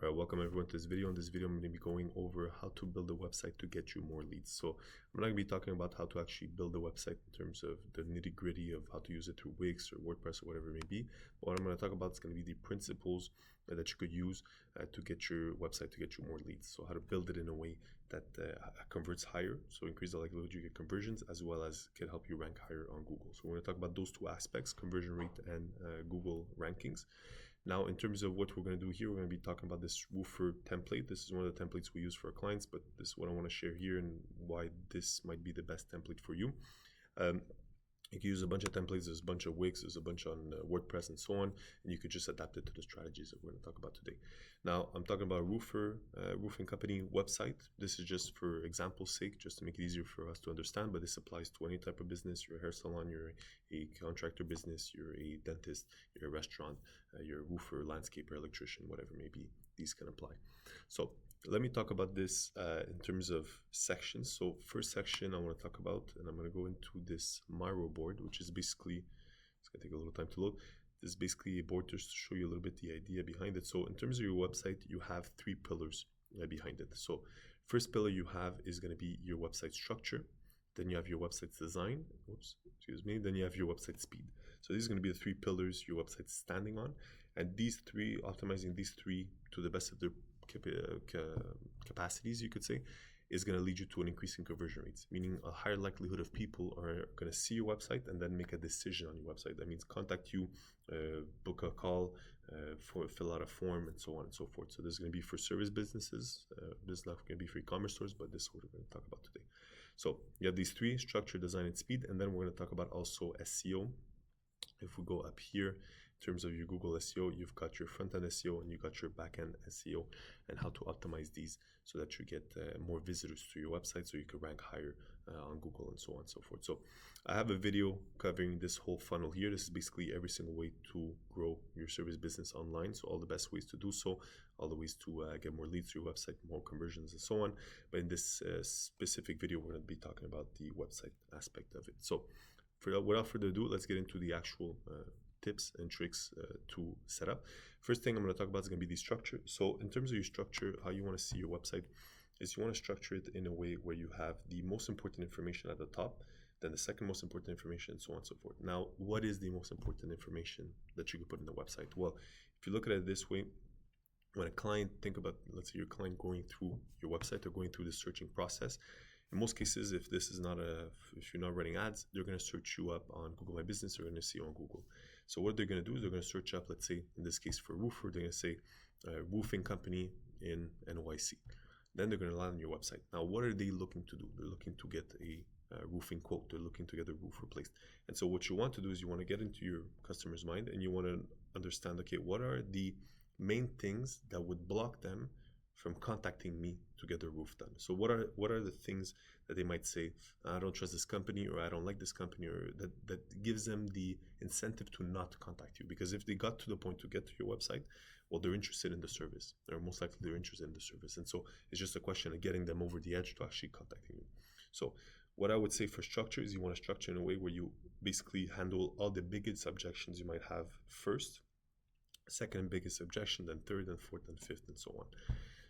All right, welcome everyone to this video. In this video, I'm going to be going over how to build a website to get you more leads. So I'm not going to be talking about how to actually build a website in terms of the nitty gritty of how to use it through Wix or WordPress or whatever it may be. But what I'm going to talk about is going to be the principles that you could use to get your website to get you more leads. So how to build it in a way that converts higher, so increase the likelihood you get conversions, as well as can help you rank higher on Google. So we're going to talk about those two aspects, conversion rate and Google rankings. Now, in terms of what we're going to do here, we're going to be talking about this woofer template. This is one of the templates we use for our clients, but this is what I want to share here and why this might be the best template for you. You can use a bunch of templates. There's a bunch of Wix, there's a bunch on WordPress and so on, and you could just adapt it to the strategies that we're going to talk about today. Now, I'm talking about a roofing company website. This is just for example's sake, just to make it easier for us to understand, but this applies to any type of business. You're a hair salon, you're a contractor business, you're a dentist, you're a restaurant, you're a roofer, landscaper, electrician, whatever it may be. These can apply. So let me talk about this in terms of sections. So first section I want to talk about, and I'm going to go into this Miro board, which is basically, it's going to take a little time to load. This is basically a board just to show you a little bit the idea behind it. So in terms of your website, you have three pillars behind it. So first pillar you have is going to be your website structure. Then you have your website's design, then you have your website speed. So these are going to be the three pillars your website's standing on. And these three, optimizing these three to the best of their capacities, you could say, is going to lead you to an increase in conversion rates, meaning a higher likelihood of people are going to see your website and then make a decision on your website. That means contact you, book a call, fill out a form, and so on and so forth. So this is going to be for service businesses. This is not going to be for e-commerce stores, but this is what we're going to talk about today. So you have these three: structure, design, and speed. And then we're going to talk about also SEO. If we go up here, in terms of your Google SEO, you've got your front-end SEO and you got your back-end SEO, and how to optimize these so that you get more visitors to your website so you can rank higher on Google and so on and so forth. So I have a video covering this whole funnel here. This is basically every single way to grow your service business online. So all the best ways to do so, all the ways to get more leads to your website, more conversions and so on. But in this specific video, we're going to be talking about the website aspect of it. So without further ado, let's get into the actual tips and tricks to set up. First thing I'm going to talk about is going to be the structure. So in terms of your structure, how you want to see your website is you want to structure it in a way where you have the most important information at the top, then the second most important information, and so on and so forth. Now, what is the most important information that you can put in the website? Well, if you look at it this way, when a client, think about, let's say your client going through your website or going through the searching process. In most cases, if you're not running ads, they're going to search you up on Google My Business, they're going to see you on Google. So what they're going to do is they're going to search up, let's say, in this case for roofer, they're going to say roofing company in NYC. Then they're going to land on your website. Now, what are they looking to do? They're looking to get a roofing quote. They're looking to get a roof replaced. And so what you want to do is you want to get into your customer's mind and you want to understand, okay, what are the main things that would block them from contacting me to get their roof done? So what are the things that they might say, I don't trust this company, or I don't like this company, or that gives them the incentive to not contact you? Because if they got to the point to get to your website, well, they're interested in the service, or most likely they're interested in the service. And so it's just a question of getting them over the edge to actually contacting you. So what I would say for structure is you want to structure in a way where you basically handle all the biggest objections you might have first, second biggest objection, then third and fourth and fifth and so on.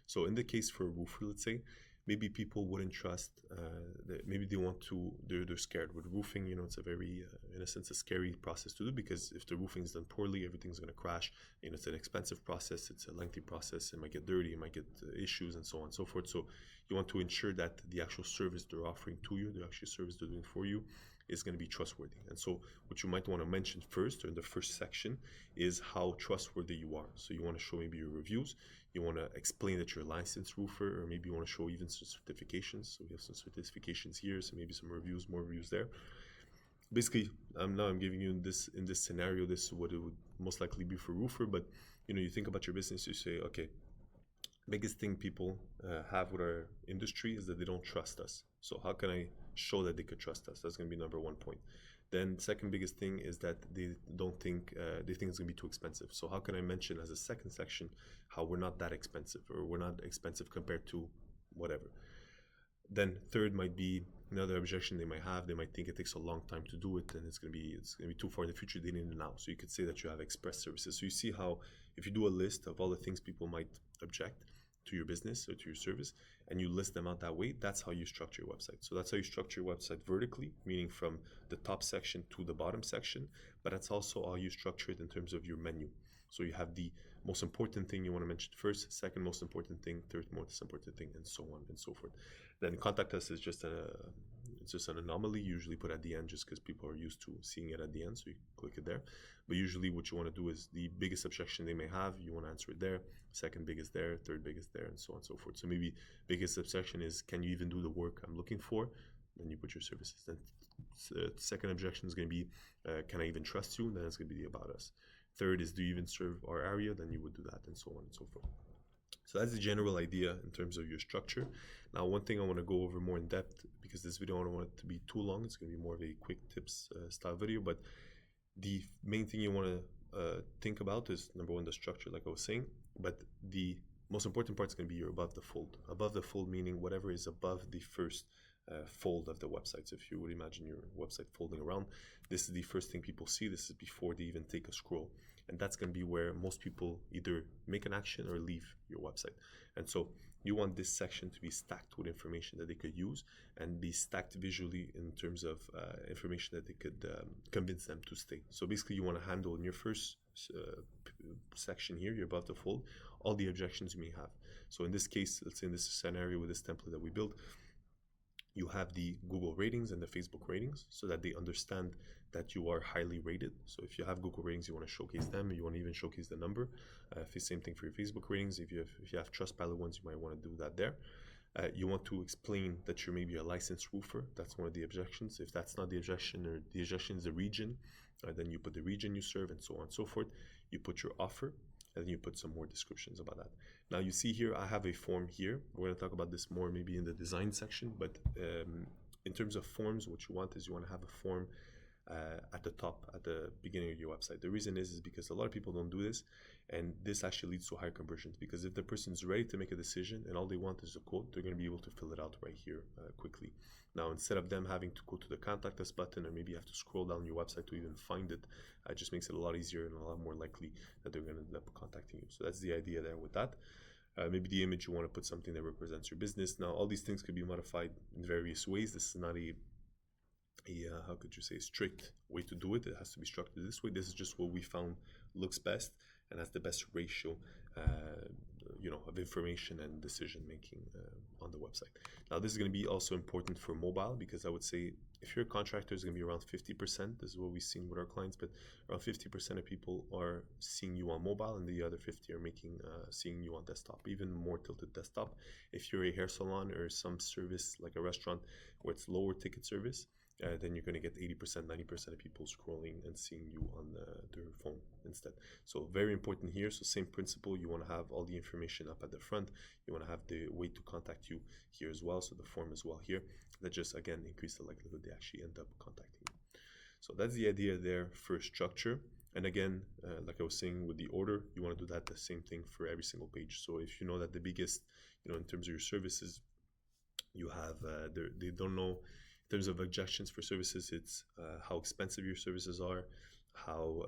So in the case for a roofer, let's say, maybe people wouldn't trust, maybe they're scared with roofing. You know, it's a very, in a sense, a scary process to do, because if the roofing is done poorly, everything's going to crash. You know, it's an expensive process, it's a lengthy process, it might get dirty, it might get issues and so on and so forth. So you want to ensure that the actual service they're offering to you, the actual service they're doing for you, is going to be trustworthy. And so what you might want to mention first, or in the first section, is how trustworthy you are. So you want to show maybe your reviews, you want to explain that you're a licensed roofer, or maybe you want to show even some certifications. So we have some certifications here, so maybe some reviews, more reviews there. Basically, I'm giving you in this scenario, this is what it would most likely be for roofer. But you know, you think about your business, you say, okay, biggest thing people have with our industry is that they don't trust us. So how can I show that they could trust us? That's going to be number 1 point. Then second biggest thing is that they think it's going to be too expensive. So how can I mention as a second section how we're not that expensive, or we're not expensive compared to whatever. Then third might be another objection they might have. They might think it takes a long time to do it, and it's gonna be too far in the future. They need it now. So you could say that you have express services. So you see how if you do a list of all the things people might object to your business or to your service, and you list them out that way, that's how you structure your website. So that's how you structure your website vertically, meaning from the top section to the bottom section, but that's also how you structure it in terms of your menu. So you have the most important thing you want to mention first, second most important thing, third most important thing, and so on and so forth. Then contact us is just it's just an anomaly, usually put at the end just because people are used to seeing it at the end, so you click it there. But usually what you want to do is the biggest objection they may have, you want to answer it there, second biggest there, third biggest there, and so on and so forth. So maybe biggest objection is, can you even do the work I'm looking for? Then you put your services. Then second objection is going to be, can I even trust you? Then it's going to be the about us. Third is, do you even serve our area? Then you would do that, and so on and so forth. So that's the general idea in terms of your structure. Now, one thing I want to go over more in depth, because this video I don't want it to be too long, it's going to be more of a quick tips style video, but the main thing you want to think about is, number one, the structure, like I was saying, but the most important part is going to be your above the fold. Above the fold meaning whatever is above the first fold of the website. So if you would imagine your website folding around, this is the first thing people see. This is before they even take a scroll. And that's going to be where most people either make an action or leave your website. And so you want this section to be stacked with information that they could use and be stacked visually in terms of information that they could convince them to stay. So basically you want to handle in your first section here, you're above the fold, all the objections you may have. So in this case, let's say in this scenario with this template that we built, you have the Google ratings and the Facebook ratings so that they understand that you are highly rated. So if you have Google ratings, you want to showcase them, you want to even showcase the number. Same thing for your Facebook ratings. If you have Trustpilot ones, you might want to do that there. You want to explain that you're maybe a licensed roofer. That's one of the objections. If that's not the objection, or the objection is the region, then you put the region you serve and so on and so forth. You put your offer, and then you put some more descriptions about that. Now you see here, I have a form here. We're going to talk about this more maybe in the design section, but in terms of forms, what you want is you want to have a form at the top, at the beginning of your website. The reason is because a lot of people don't do this, and this actually leads to higher conversions, because if the person's ready to make a decision and all they want is a quote, they're going to be able to fill it out right here quickly. Now, instead of them having to go to the contact us button, or maybe you have to scroll down your website to even find it, it just makes it a lot easier and a lot more likely that they're going to end up contacting you. So that's the idea there with that. Maybe the image, you want to put something that represents your business. Now, all these things could be modified in various ways. This is not a how could you say, strict way to do it. It has to be structured this way. This is just what we found looks best and has the best ratio of information and decision making on the website. Now this is going to be also important for mobile, because I would say if you're a contractor, it's going to be around 50%. This is what we've seen with our clients, but around 50% of people are seeing you on mobile, and the other 50 are seeing you on desktop, even more tilted desktop. If you're a hair salon or some service like a restaurant where it's lower ticket service, then you're going to get 80%, 90% of people scrolling and seeing you on their phone instead. So very important here. So same principle, you want to have all the information up at the front. You want to have the way to contact you here as well. So the form as well here, that just again increase the likelihood they actually end up contacting you. So that's the idea there for structure. And again, like I was saying with the order, you want to do that the same thing for every single page. So if you know that the biggest, in terms of your services, you have, they don't know. In terms of objections for services, it's how expensive your services are, how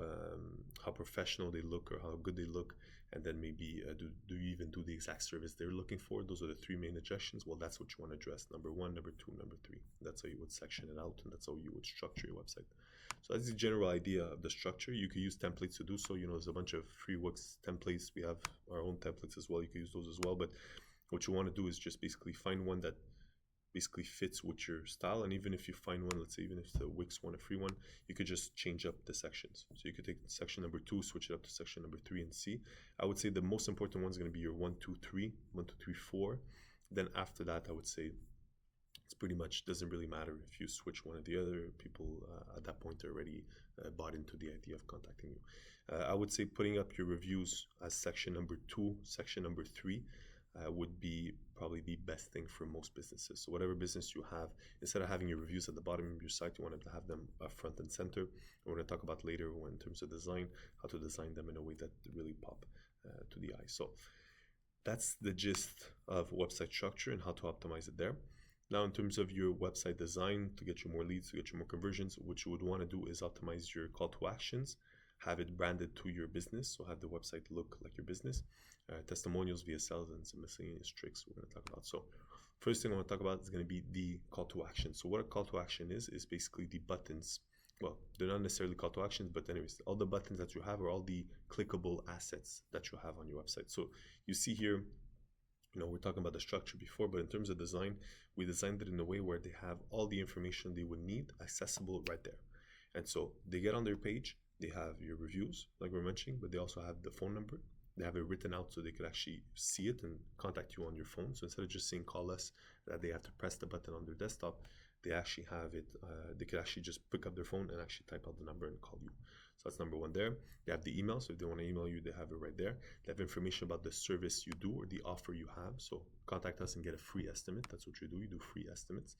professional they look or how good they look, and then maybe do you even do the exact service they're looking for? Those are the three main objections. Well, that's what you want to address. Number one, number two, number three. That's how you would section it out, and that's how you would structure your website. So that's the general idea of the structure. You could use templates to do so. There's a bunch of free Wix templates. We have our own templates as well. You could use those as well. But what you want to do is just basically find one that basically fits with your style. And even if you find one, let's say even if the Wix one, a free one, you could just change up the sections. So you could take section number 2, switch it up to section number 3 and see. I would say the most important one is going to be your 1, 2, 3, 1, 2, 3, 4. Then after that, I would say it's pretty much doesn't really matter if you switch one or the other. People at that point are already bought into the idea of contacting you. I would say putting up your reviews as section number 2, section number 3, would be probably the best thing for most businesses. So whatever business you have, instead of having your reviews at the bottom of your site, you want to have them front and center. We're going to talk about later in terms of design, how to design them in a way that really pop to the eye. So that's the gist of website structure and how to optimize it there. Now, in terms of your website design, to get you more leads, to get you more conversions, what you would want to do is optimize your call to actions. have it branded to your business, so have the website look like your business. Testimonials, VSLs, and some miscellaneous tricks we're going to talk about. So first thing I want to talk about is going to be the call to action. So what a call to action is basically the buttons. Well, they're not necessarily call to actions, but anyways, all the buttons that you have are all the clickable assets that you have on your website. So you see here, we're talking about the structure before, but in terms of design, we designed it in a way where they have all the information they would need accessible right there. And so they get on their page, they have your reviews, like we're mentioning, but they also have the phone number. They have it written out so they could actually see it and contact you on your phone. So instead of just saying call us, that they have to press the button on their desktop, they actually have it, they could actually just pick up their phone and actually type out the number and call you. So that's number one there. They have the email, so if they want to email you, they have it right there. They have information about the service you do or the offer you have. So contact us and get a free estimate. That's what you do. You do free estimates.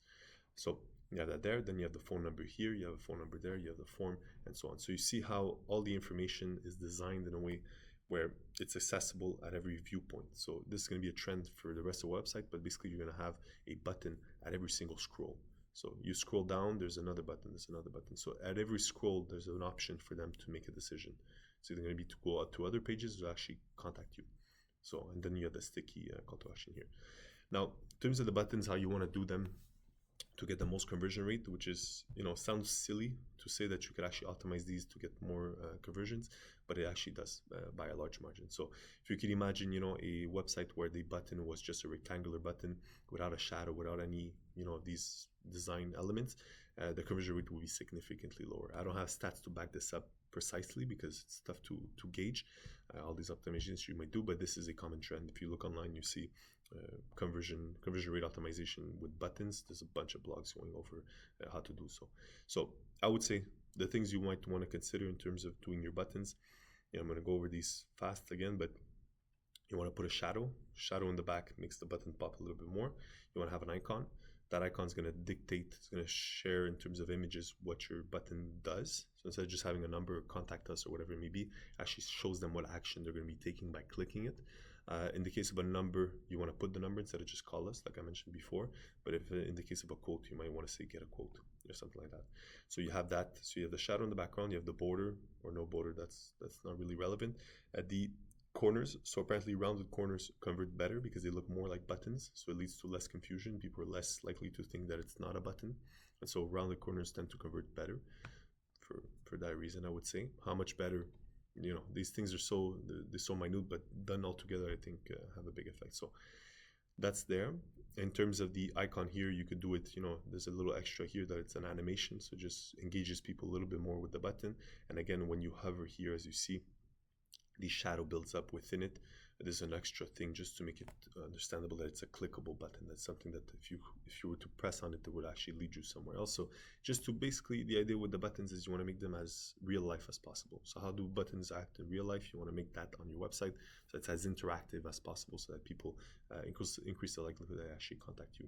So you have that there. Then you have the phone number here. You have a phone number there. You have the form and so on. So you see how all the information is designed in a way where it's accessible at every viewpoint. So this is going to be a trend for the rest of the website, but basically you're going to have a button at every single scroll. So you scroll down, there's another button, there's another button. So at every scroll, there's an option for them to make a decision. So they're going to be to go out to other pages or actually contact you. So, and then you have the sticky call to action here. Now, in terms of the buttons, how you want to do them to get the most conversion rate, which is, sounds silly to say that you could actually optimize these to get more conversions, but it actually does by a large margin. So if you can imagine, a website where the button was just a rectangular button without a shadow, without any, these design elements, the conversion rate will be significantly lower. I don't have stats to back this up precisely because it's tough to gauge all these optimizations you might do, but this is a common trend. If you look online, you see conversion rate optimization with buttons. There's a bunch of blogs going over how to do so. So I would say the things you might want to consider in terms of doing your buttons. I'm going to go over these fast again, but you want to put a shadow in the back, makes the button pop a little bit more. You want to have an icon. That icon is going to dictate, it's going to share in terms of images what your button does. So instead of just having a number, contact us or whatever it may be, actually shows them what action they're going to be taking by clicking it. In the case of a number, you want to put the number instead of just call us, like I mentioned before. But if in the case of a quote, you might want to say get a quote or something like that. So you have that. So you have the shadow in the background, you have the border or no border. That's not really relevant. At the corners, so apparently rounded corners convert better because they look more like buttons, so it leads to less confusion. People are less likely to think that it's not a button, and so rounded corners tend to convert better for that reason. I would say how much better, these things are they're so minute, but done all together I think have a big effect. So that's there. In terms of the icon here, you could do it, there's a little extra here that it's an animation, so just engages people a little bit more with the button. And again, when you hover here, as you see, the shadow builds up within it. There's an extra thing just to make it understandable that it's a clickable button. That's something that if you were to press on it, it would actually lead you somewhere else. So just to basically, the idea with the buttons is you want to make them as real life as possible. So how do buttons act in real life? You want to make that on your website so it's as interactive as possible, so that people increase the likelihood they actually contact you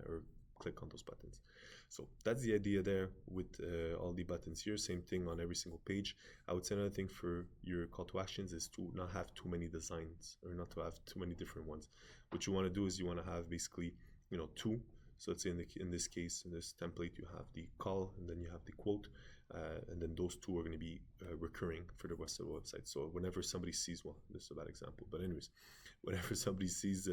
or click on those buttons. So that's the idea there with all the buttons here. Same thing on every single page. I would say another thing for your call to actions is to not have too many designs or not to have too many different ones. What you want to do is you want to have basically, two. So let's say in this case, in this template, you have the call and then you have the quote. And then those two are going to be recurring for the rest of the website. So whenever somebody sees, well, this is a bad example, but anyways, whenever somebody sees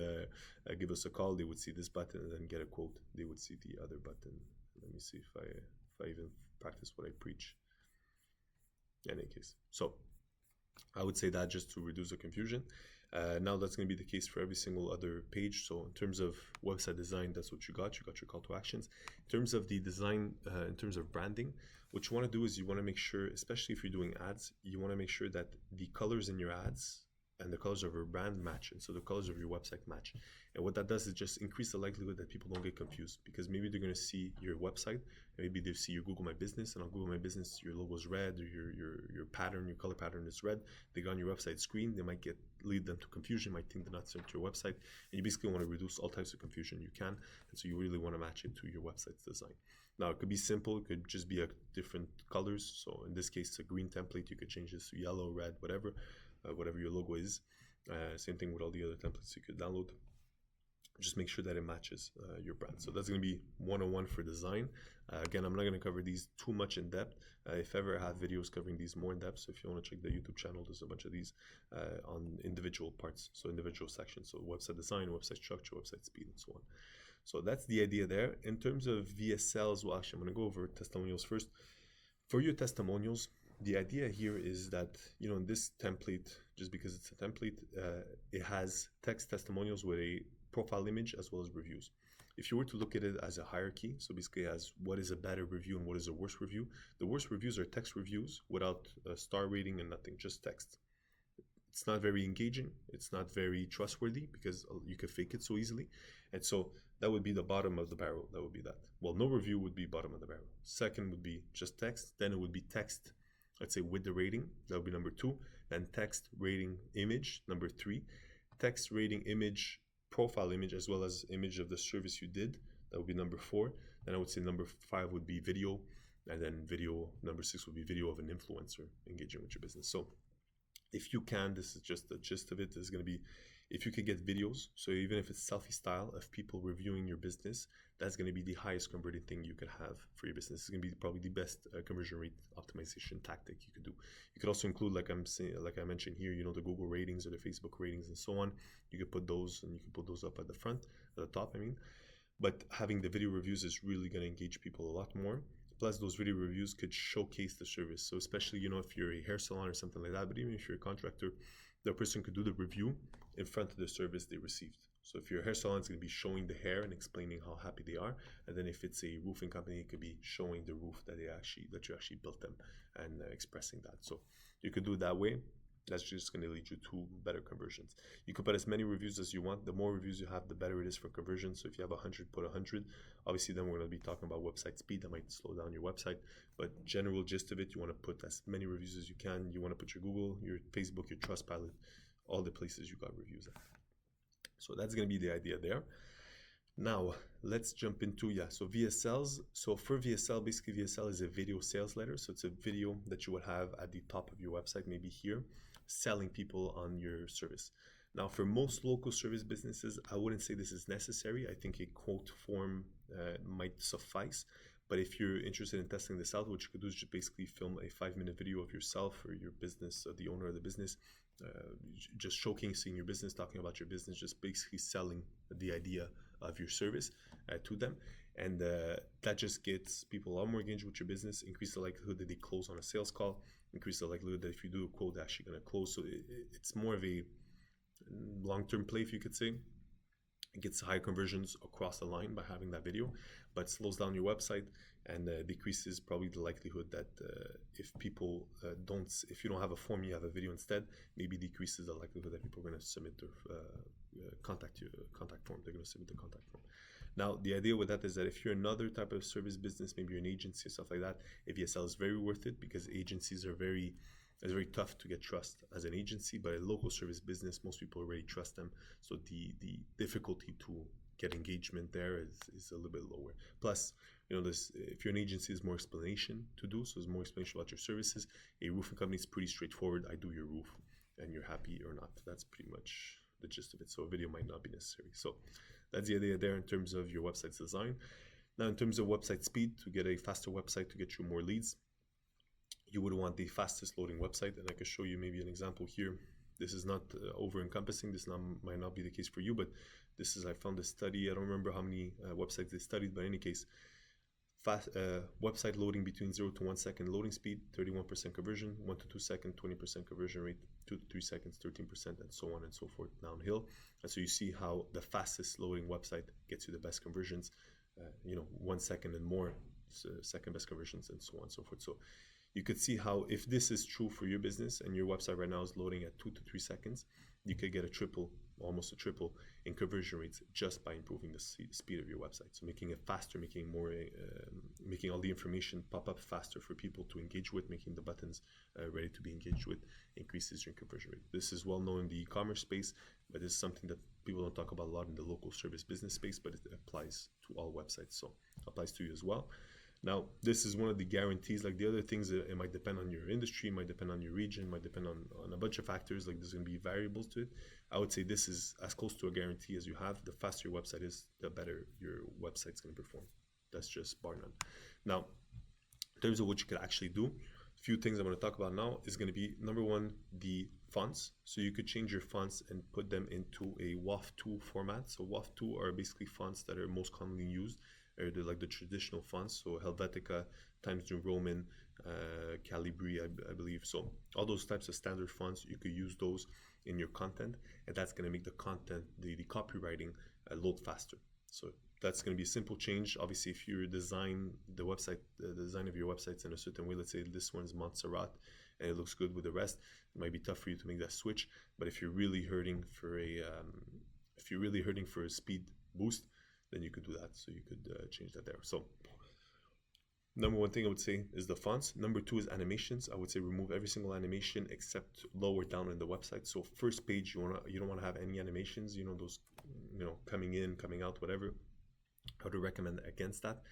give us a call, they would see this button and then get a quote. They would see the other button. Let me see if I even practice what I preach. In any case, so I would say that just to reduce the confusion. Now that's going to be the case for every single other page. So in terms of website design, that's what you got. You got your call to actions. In terms of the design, in terms of branding, what you want to do is you want to make sure, especially if you're doing ads, you want to make sure that the colors in your ads and the colors of your brand match, and so the colors of your website match. And what that does is just increase the likelihood that people don't get confused, because maybe they're going to see your website, maybe they see your Google My Business, and on Google My Business your logo is red, or your pattern, your color pattern is red. They go on your website screen, they might lead them to confusion, might think they're not sent to your website, and you basically want to reduce all types of confusion you can, and so you really want to match it to your website's design. Now it could be simple, it could just be a different colors. So in this case, it's a green template. You could change this to yellow, red, whatever your logo is. Same thing with all the other templates you could download. Just make sure that it matches your brand. So that's going to be 101 for design. Again, I'm not going to cover these too much in depth. If ever, I have videos covering these more in depth. So if you want to check the YouTube channel, there's a bunch of these on individual parts, so individual sections. So website design, website structure, website speed, and so on. So that's the idea there. In terms of VSLs, well, actually, I'm going to go over testimonials first. For your testimonials, the idea here is that, you know, in this template, just because it's a template, it has text testimonials with a profile image as well as reviews. If you were to look at it as a hierarchy, so basically as what is a better review and what is a worse review, the worst reviews are text reviews without a star rating and nothing, just text. It's not very engaging. It's not very trustworthy because you can fake it so easily. And so that would be the bottom of the barrel. That would be that. Well, no review would be bottom of the barrel. Second would be just text. Then it would be text, let's say with the rating. That would be number 2. Then text rating image, number 3. Text rating image, profile image, as well as image of the service you did. That would be number 4. Then I would say number 5 would be video. And then video, number 6 would be video of an influencer engaging with your business. So if you can, this is just the gist of it, is going to be, if you could get videos, so even if it's selfie style of people reviewing your business, that's going to be the highest converting thing you could have for your business. It's going to be probably the best conversion rate optimization tactic you could do. You could also include, like I mentioned here, you know, the Google ratings or the Facebook ratings and so on. You could put those, and you can put those up at the front, at the top, I mean. But having the video reviews is really going to engage people a lot more. Plus, those video reviews could showcase the service. So especially, you know, if you're a hair salon or something like that, but even if you're a contractor, the person could do the review in front of the service they received. So if your hair salon is going to be showing the hair and explaining how happy they are, and then if it's a roofing company, it could be showing the roof that you actually built them and expressing that. So you could do it that way. That's just going to lead you to better conversions. You could put as many reviews as you want. The more reviews you have, the better it is for conversion. So if you have 100, put 100. Obviously, then we're going to be talking about website speed. That might slow down your website. But general gist of it, you want to put as many reviews as you can. You want to put your Google, your Facebook, your Trustpilot, all the places you got reviews at. So that's going to be the idea there. Now, let's jump into, so VSLs. So for VSL, basically VSL is a video sales letter. So it's a video that you would have at the top of your website, maybe here, selling people on your service. Now, for most local service businesses, I wouldn't say this is necessary. I think a quote form might suffice. But if you're interested in testing this out, what you could do is just basically film a 5-minute video of yourself or your business, the owner of the business, just showcasing your business, talking about your business, just basically selling the idea of your service to them. And that just gets people a lot more engaged with your business, increase the likelihood that they close on a sales call, increase the likelihood that if you do a quote, they're actually going to close. So it's more of a long-term play, if you could say. It gets high conversions across the line by having that video, but slows down your website and decreases probably the likelihood that if people if you don't have a form, you have a video instead, maybe decreases the likelihood that people are going to submit their contact form. They're going to submit the contact form. Now, the idea with that is that if you're another type of service business, maybe you're an agency or stuff like that, a VSL is very worth it because agencies are it's very tough to get trust as an agency, but a local service business, most people already trust them. So the difficulty to get engagement there is a little bit lower. Plus, you know, if you're an agency, there's more explanation to do. So there's more explanation about your services. A roofing company is pretty straightforward. I do your roof and you're happy or not. That's pretty much the gist of it. So a video might not be necessary. So that's the idea there in terms of your website's design. Now, in terms of website speed, to get a faster website, to get you more leads, you would want the fastest loading website. And I can show you maybe an example here. This is not over-encompassing. This might not be the case for you, but I found a study. I don't remember how many websites they studied, but in any case, fast website loading between 0 to 1 second loading speed, 31% conversion, 1 to 2 second, 20% conversion rate, 2 to 3 seconds, 13%, and so on and so forth downhill. And so you see how the fastest loading website gets you the best conversions, 1 second and more, second best conversions, and so on and so forth. So you could see how if this is true for your business and your website right now is loading at 2 to 3 seconds, you could get almost a triple in conversion rates just by improving the speed of your website. So making it faster, making all the information pop up faster for people to engage with, making the buttons ready to be engaged with, increases your conversion rate. This is well known in the e-commerce space, but this is something that people don't talk about a lot in the local service business space, but it applies to all websites. So it applies to you as well. Now, this is one of the guarantees. Like the other things, it might depend on your industry, might depend on your region, might depend on a bunch of factors. Like there's going to be variables to it. I would say this is as close to a guarantee as you have. The faster your website is, the better your website's going to perform. That's just bar none. Now, in terms of what you could actually do, a few things I'm going to talk about now is going to be, number one, the fonts. So you could change your fonts and put them into a WAF2 format. So WAF2 are basically fonts that are most commonly used, or they're like the traditional fonts. So Helvetica, Times New Roman, Calibri, I believe. So all those types of standard fonts, you could use those in your content, and that's going to make the content, the copywriting load faster. So that's going to be a simple change. Obviously, if you design the website, the design of your websites in a certain way, let's say this one's Montserrat and it looks good with the rest, it might be tough for you to make that switch. But if you're really hurting for a speed boost, then you could do that. So you could change that there. So number one thing I would say is the fonts. Number two is animations. I would say remove every single animation except lower down in the website. So first page, you don't want to have any animations. Those, coming in, coming out, whatever. I would recommend against that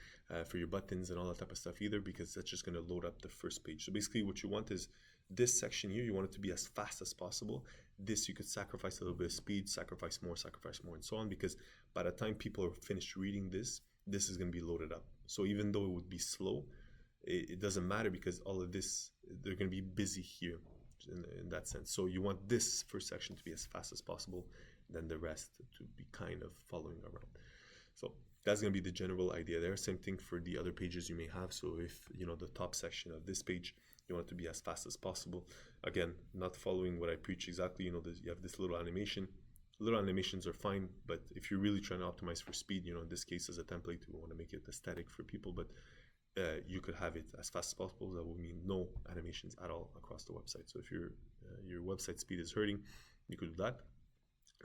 for your buttons and all that type of stuff either, because that's just going to load up the first page. So basically what you want is this section here, you want it to be as fast as possible. This, you could sacrifice a little bit of speed, sacrifice more, and so on, because by the time people are finished reading this is going to be loaded up. So even though it would be slow, it doesn't matter, because all of this, they're going to be busy here in that sense. So you want this first section to be as fast as possible, then the rest to be kind of following around. So that's going to be the general idea there. Same thing for the other pages you may have. So if, the top section of this page, you want it to be as fast as possible. Again, not following what I preach exactly. You have this little animation. Little animations are fine, but if you're really trying to optimize for speed, in this case as a template, we want to make it aesthetic for people, but you could have it as fast as possible. That would mean no animations at all across the website. So if your website speed is hurting, you could do that.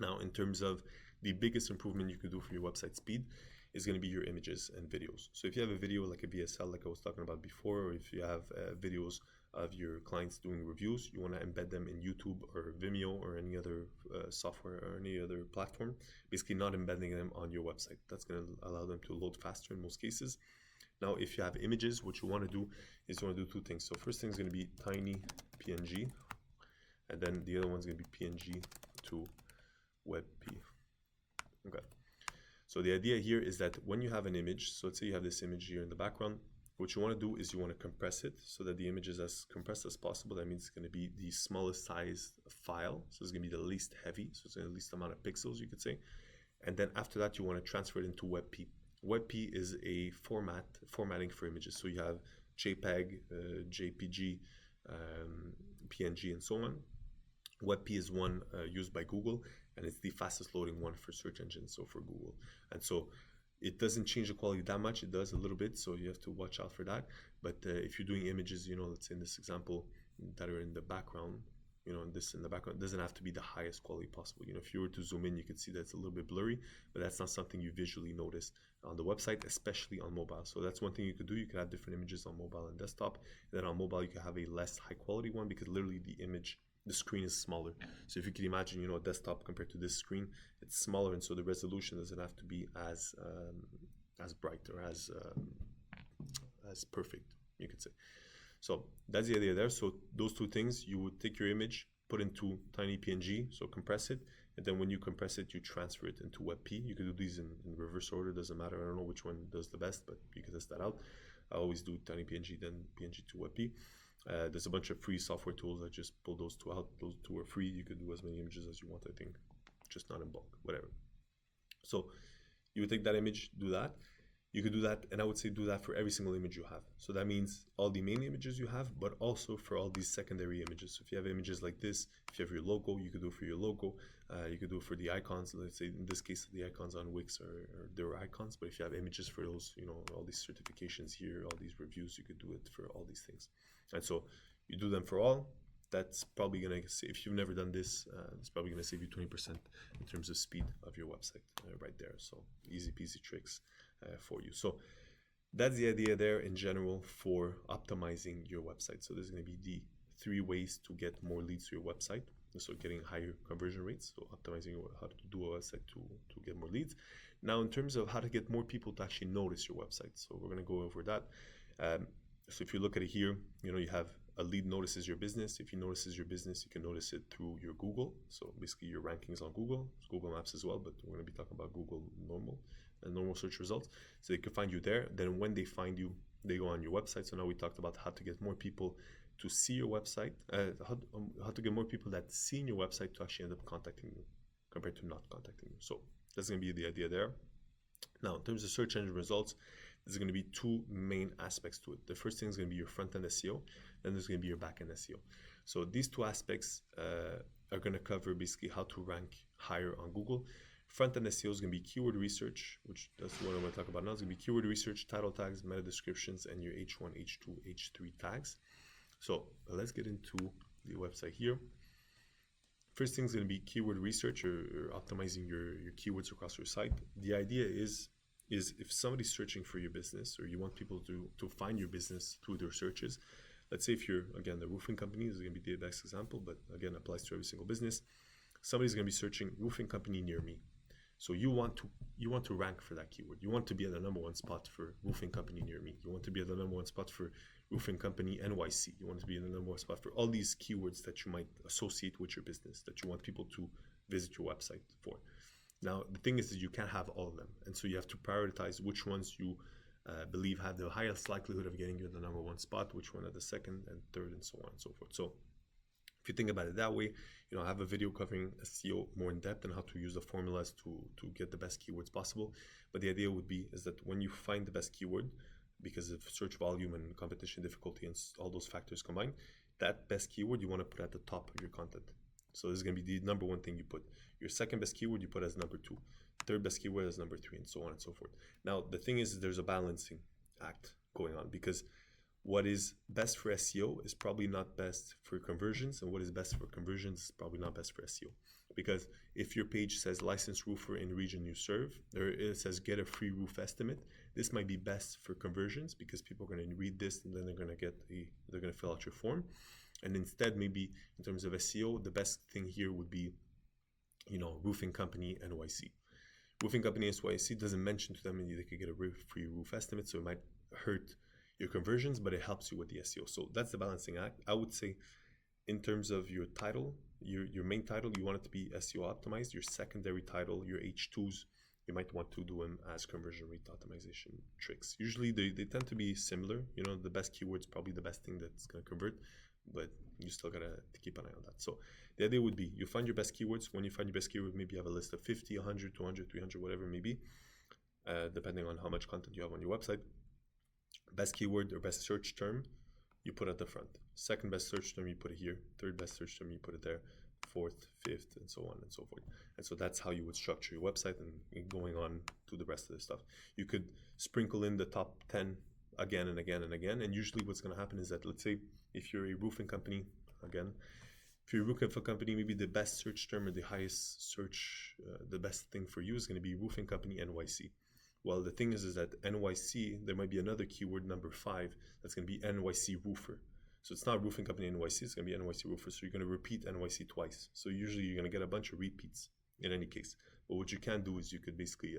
Now, in terms of the biggest improvement you could do for your website speed is going to be your images and videos. So if you have a video like a VSL, like I was talking about before, or if you have videos of your clients doing reviews, you want to embed them in YouTube or Vimeo or any other software or any other platform, basically not embedding them on your website. That's going to allow them to load faster in most cases. Now, if you have images, what you want to do is you want to do two things. So first thing is going to be tiny PNG, and then the other one's going to be PNG to WebP. Okay. So the idea here is that when you have an image, so let's say you have this image here in the background, what you want to do is you want to compress it so that the image is as compressed as possible. That means it's going to be the smallest size file. So it's going to be the least heavy. So it's the least amount of pixels, you could say. And then after that, you want to transfer it into WebP. WebP is a formatting for images. So you have JPEG, JPG, PNG, and so on. WebP is one used by Google, and it's the fastest loading one for search engines, so for Google. And so it doesn't change the quality that much. It does a little bit, so you have to watch out for that. But if you're doing images, let's say in this example, that are in the background, this in the background, it doesn't have to be the highest quality possible. If you were to zoom in, you can see that it's a little bit blurry, but that's not something you visually notice on the website, especially on mobile. So that's one thing you could do. You could have different images on mobile and desktop. And then on mobile, you can have a less high quality one, because literally the screen is smaller. So if you can imagine, a desktop compared to this screen, it's smaller, and so the resolution doesn't have to be as bright or as perfect, you could say. So that's the idea there. So those two things, you would take your image, put into tiny PNG, so compress it, and then when you compress it, you transfer it into WebP. You could do these in reverse order, doesn't matter. I don't know which one does the best, but you can test that out. I always do tiny PNG, then PNG to WebP. There's a bunch of free software tools. I just pulled those two out. Those two are free. You could do as many images as you want, I think, just not in bulk, whatever. So you would take that image, do that. You could do that, and I would say do that for every single image you have. So that means all the main images you have, but also for all these secondary images. So if you have images like this, if you have your logo, you could do it for your logo. You could do it for the icons. Let's say in this case, the icons on Wix are their icons. But if you have images for those, all these certifications here, all these reviews, you could do it for all these things. And so you do them for all. That's probably going to save, if you've never done this, it's probably going to save you 20% in terms of speed of your website right there. So easy peasy tricks for you. So that's the idea there in general for optimizing your website. So there's going to be the 3 ways to get more leads to your website. So getting higher conversion rates, so optimizing how to do a website to get more leads. Now, in terms of how to get more people to actually notice your website, so we're going to go over that. So if you look at it here, you have a lead notices your business. If he notices your business, you can notice it through your Google. So basically your rankings on Google, Google Maps as well, but we're going to be talking about Google normal search results. So they can find you there. Then when they find you, they go on your website. So now we talked about how to get more people to see your website, how to get more people that see your website to actually end up contacting you compared to not contacting you. So that's going to be the idea there. Now, in terms of search engine results, there's going to be two main aspects to it. The first thing is going to be your front-end SEO, then there's going to be your back-end SEO. So these two aspects are going to cover basically how to rank higher on Google. Front-end SEO is going to be keyword research, which that's what I'm going to talk about now. It's going to be keyword research, title tags, meta descriptions, and your H1, H2, H3 tags. So let's get into the website here. First thing is going to be keyword research, or optimizing your keywords across your site. The idea is if somebody's searching for your business, or you want people to find your business through their searches. Let's say if you're, again, the roofing company, this is going to be the best example, but again, applies to every single business. Somebody's going to be searching roofing company near me. So you want to rank for that keyword. You want to be at the #1 spot for roofing company near me. You want to be at the #1 spot for roofing company NYC. You want to be in the #1 spot for all these keywords that you might associate with your business, that you want people to visit your website for. Now, the thing is that you can't have all of them. And so you have to prioritize which ones you believe have the highest likelihood of getting you in the #1 spot, which one at the second and third, and so on and so forth. So if you think about it that way, I have a video covering SEO more in depth and how to use the formulas to get the best keywords possible. But the idea would be is that when you find the best keyword, because of search volume and competition difficulty and all those factors combined, that best keyword you want to put at the top of your content. So this is going to be the #1 thing you put. Your second best keyword you put as #2. Third best keyword as #3, and so on and so forth. Now, the thing is there's a balancing act going on, because what is best for SEO is probably not best for conversions, and what is best for conversions is probably not best for SEO. Because if your page says licensed roofer in region you serve, or it says get a free roof estimate, this might be best for conversions because people are going to read this and then they're going to fill out your form. And instead, maybe in terms of SEO, the best thing here would be, roofing company NYC. Roofing company NYC doesn't mention to them they could get a free roof estimate, so it might hurt your conversions, but it helps you with the SEO. So that's the balancing act. I would say in terms of your title, your main title, you want it to be SEO optimized. Your secondary title, your H2s, you might want to do them as conversion rate optimization tricks. Usually they tend to be similar. The best keywords probably the best thing that's going to convert, but you still got to keep an eye on that. So the idea would be you find your best keywords. When you find your best keyword, maybe you have a list of 50, 100, 200, 300, whatever it may be, depending on how much content you have on your website. Best keyword or best search term, you put at the front. Second best search term, you put it here. Third best search term, you put it there. Fourth, fifth, and so on and so forth. And so that's how you would structure your website, and going on to the rest of the stuff. You could sprinkle in the top 10 again and again and again. And usually what's going to happen is that, let's say if you're a roofing company, maybe the best search term or the highest search, the best thing for you is going to be roofing company NYC. Well, the thing is that NYC, there might be another keyword, #5, that's going to be NYC roofer. So it's not roofing company NYC, it's going to be NYC roofer. So you're going to repeat NYC twice. So usually you're going to get a bunch of repeats in any case. But what you can do is you could basically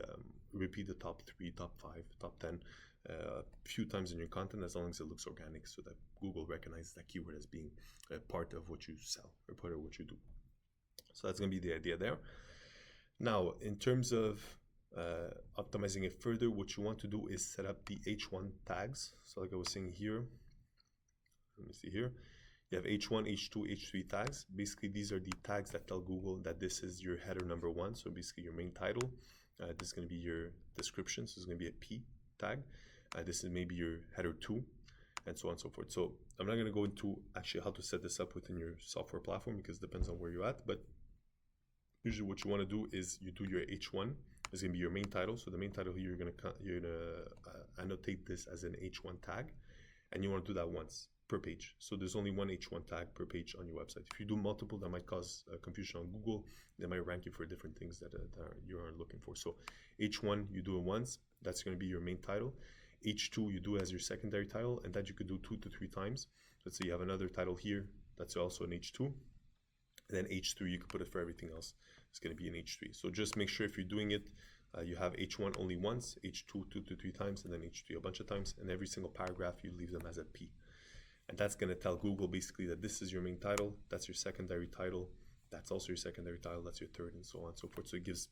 repeat the top 3, top 5, top 10 a few times in your content, as long as it looks organic, so that Google recognizes that keyword as being a part of what you sell or part of what you do. So that's going to be the idea there. Now, in terms of optimizing it further, what you want to do is set up the H1 tags. So like I was saying here, let me see here, you have H1, H2, H3 tags. Basically, these are the tags that tell Google that this is your header #1. So basically your main title. This is going to be your description. So it's going to be a P tag. This is maybe your header 2, and so on and so forth. So I'm not going to go into actually how to set this up within your software platform, because it depends on where you're at. But usually what you want to do is you do your H1. It's going to be your main title. So the main title here, you're going to annotate this as an H1 tag, and you want to do that once per page. So there's only one H1 tag per page on your website. If you do multiple, that might cause confusion on Google. They might rank you for different things that you are looking for. So H1, you do it once. That's going to be your main title. H2, you do as your secondary title, and that you could do 2 to 3 times. Let's say you have another title here. That's also an H2. And then H3, you could put it for everything else. It's going to be an H3. So just make sure if you're doing it You have H1 only once, H2 2 to 3 times, and then H3 a bunch of times. And every single paragraph, you leave them as a P. And that's going to tell Google basically that this is your main title, that's your secondary title, that's also your secondary title, that's your third, and so on and so forth. So it gives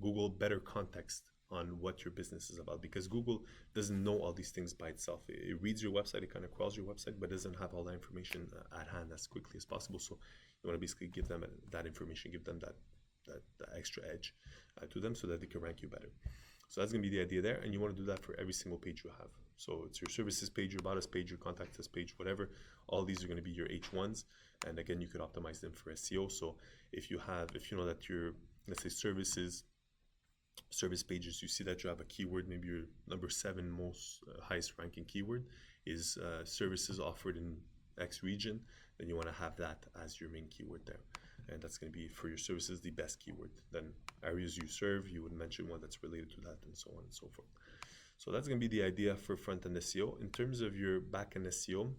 Google better context on what your business is about, because Google doesn't know all these things by itself. It reads your website, it kind of crawls your website, but doesn't have all that information at hand as quickly as possible. So you want to basically give them that information, give them that extra edge to them so that they can rank you better. So that's going to be the idea there, and you want to do that for every single page you have. So it's your services page, your about us page, your contact us page, whatever. All these are going to be your H1s, and again, you could optimize them for SEO. So if you know that your, let's say, service pages, you see that you have a keyword, maybe your number 7 most highest ranking keyword is services offered in X region, then you want to have that as your main keyword there. And that's going to be for your services the best keyword. Then areas you serve, you would mention one that's related to that, and so on and so forth. So that's going to be the idea for front-end SEO. In terms of your back-end SEO,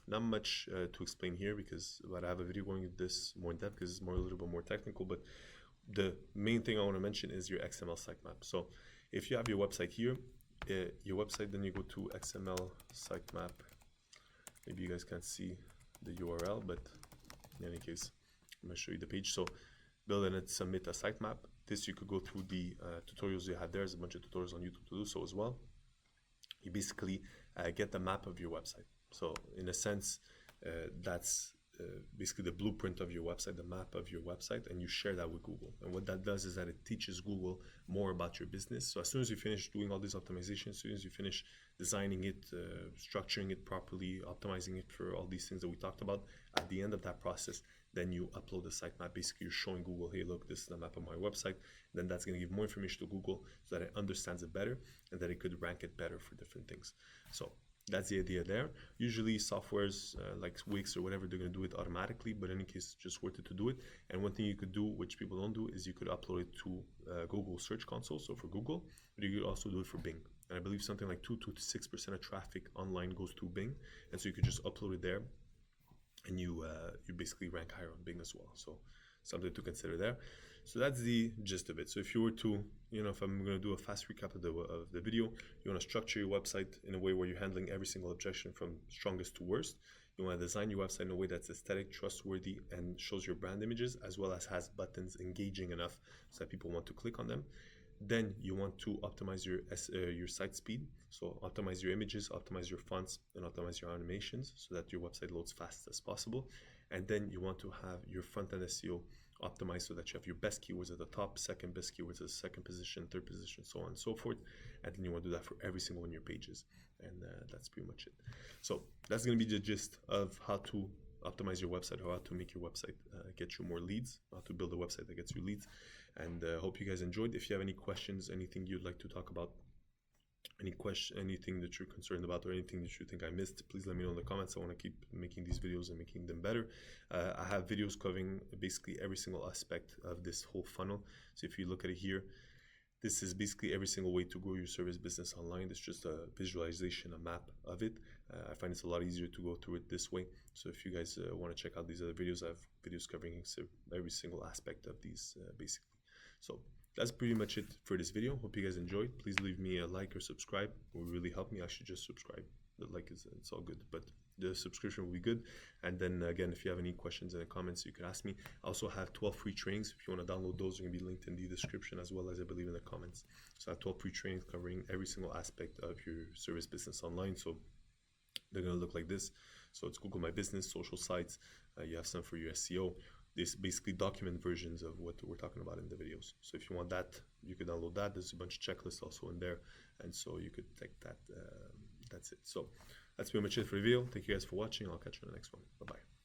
not much to explain here, but I have a video going into this more in depth because it's a little bit more technical. But the main thing I want to mention is your XML sitemap. So if you have your website here, your website, then you go to XML sitemap. Maybe you guys can't see the URL, but in any case, I'm going to show you the page. So build and submit a sitemap. This you could go through the tutorials you had there. There's a bunch of tutorials on YouTube to do so as well. You basically get the map of your website. So in a sense, that's basically the blueprint of your website, the map of your website, and you share that with Google. And what that does is that it teaches Google more about your business. So as soon as you finish doing all these optimizations, as soon as you finish designing it, structuring it properly, optimizing it for all these things that we talked about, at the end of that process, then you upload the sitemap. Basically, you're showing Google, hey, look, this is the map of my website. Then that's going to give more information to Google so that it understands it better and that it could rank it better for different things. So that's the idea there. Usually softwares like Wix or whatever, they're going to do it automatically, but in any case, it's just worth it to do it. And one thing you could do, which people don't do, is you could upload it to Google Search Console, so for Google, but you could also do it for Bing. And I believe something like 2 to 6% of traffic online goes to Bing, and so you could just upload it there, and you basically rank higher on Bing as well. So something to consider there. So that's the gist of it. So if you were to, if I'm going to do a fast recap of the video, you want to structure your website in a way where you're handling every single objection from strongest to worst. You want to design your website in a way that's aesthetic, trustworthy, and shows your brand images, as well as has buttons engaging enough so that people want to click on them. Then you want to optimize your site speed. So optimize your images, optimize your fonts, and optimize your animations so that your website loads fast as possible. And then you want to have your front-end SEO optimized so that you have your best keywords at the top, second best keywords at the second position, third position, so on and so forth. And then you want to do that for every single one of your pages. And that's pretty much it. So that's going to be the gist of how to optimize your website, or how to make your website get you more leads, how to build a website that gets you leads. And hope you guys enjoyed. If you have any questions, anything you'd like to talk about, anything that you're concerned about, or anything that you think I missed, please let me know in the comments. I want to keep making these videos and making them better. I have videos covering basically every single aspect of this whole funnel. So if you look at it here, this is basically every single way to grow your service business online. It's just a visualization, a map of it. I find it's a lot easier to go through it this way. So if you guys want to check out these other videos, I have videos covering every single aspect of these basically. So that's pretty much it for this video. Hope you guys enjoyed. Please leave me a like or subscribe. It will really help me. Actually, just subscribe. The like it's all good, but the subscription will be good. And then again, if you have any questions in the comments, you can ask me. I also have 12 free trainings. If you want to download those, they're going to be linked in the description, as well as I believe in the comments. So I have 12 free trainings covering every single aspect of your service business online. So they're going to look like this. So it's Google My Business, social sites. You have some for your SEO. This basically document versions of what we're talking about in the videos. So if you want that, you can download that. There's a bunch of checklists also in there, and so you could take that. That's it. So that's pretty much it for the video. Thank you guys for watching. I'll catch you in the next one. Bye-bye.